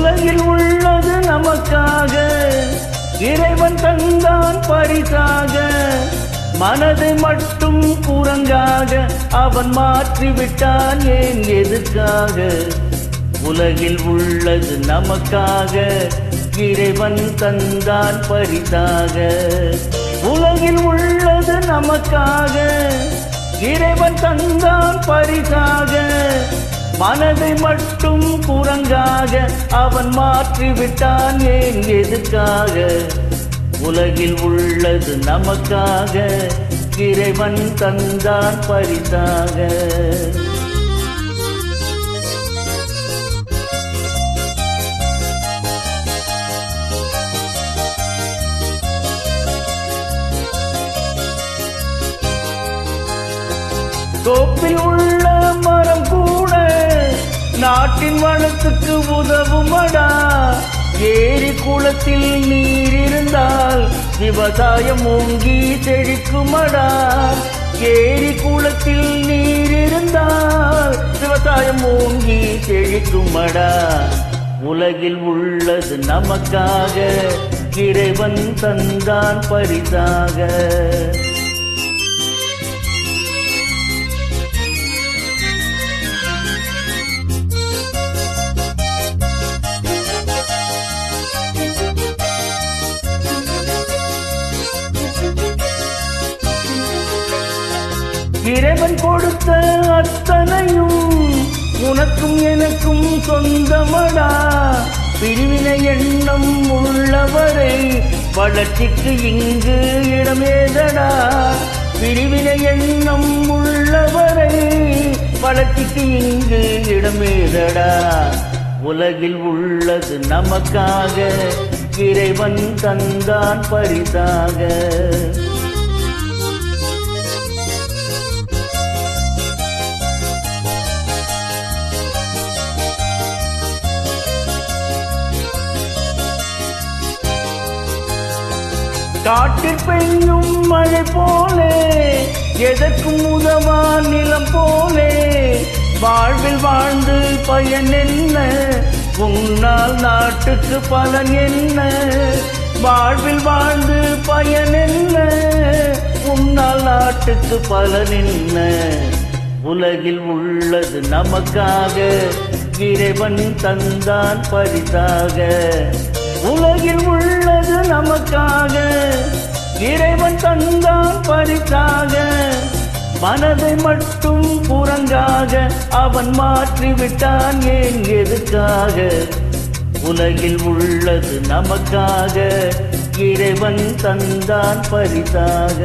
உலகில் உள்ளது நமக்காக இறைவன் தந்தான் பரிசாக. மனதை மட்டும் குரங்காக அவன் மாற்றிவிட்டான் ஏன் எதுக்காக? உலகில் உள்ளது நமக்காக இறைவன் தந்தான் பரிசாக. உலகில் உள்ளது நமக்காக இறைவன் தந்தான் பரிசாக. மனதை மட்டும் குரங்காக அவன் மாற்றிவிட்டான் ஏன் எதுக்காக? உலகில் உள்ளது நமக்காக இறைவன் தந்தான் பரிசாக. தோப்பில் உள்ள மரம் கூட நாட்டின் வளத்துக்கு உதவுமடா. ஏரி குளத்தில் நீர் இருந்தால் விவசாயம் ஓங்கி செழிக்குமடா. ஏரி குளத்தில் நீர் இருந்தால் விவசாயம் ஓங்கி செழிக்குமடா. உலகில் உள்ளது நமக்காக இறைவன் தந்தான் பரிசாக. இறைவன் கொடுத்த அத்தனையும் உனக்கும் எனக்கும் சொந்தமடா. பிரிவினை எண்ணம் உள்ளவரை வளர்ச்சிக்கு இங்கு இடமேதடா. பிரிவினை எண்ணம் உள்ளவரை வளர்ச்சிக்கு இங்கு இடமேதடா. உலகில் உள்ளது நமக்காக இறைவன் தந்தான் பரிசாக. காட்டில் பெய்யும் மழை போலே எதற்கும் உதவா நிலம் போலே வாழ்வில் வாழ்ந்து பயன் என்ன? உன்னால் நாட்டுக்கு பலன் என்ன? வாழ்வில் வாழ்ந்து பயன் என்ன? உன்னால் நாட்டுக்கு பலன் என்ன? உலகில் உள்ளது நமக்காக இறைவன் தந்தான் பரிசாக. உலகில் உள்ளது நமக்காக இறைவன் தந்தான் பரிசாக. மனதை மட்டும் குரங்காக அவன் மாற்றிவிட்டான் ஏன் எதுக்காக? உலகில் உள்ளது நமக்காக இறைவன் தந்தான் பரிசாக.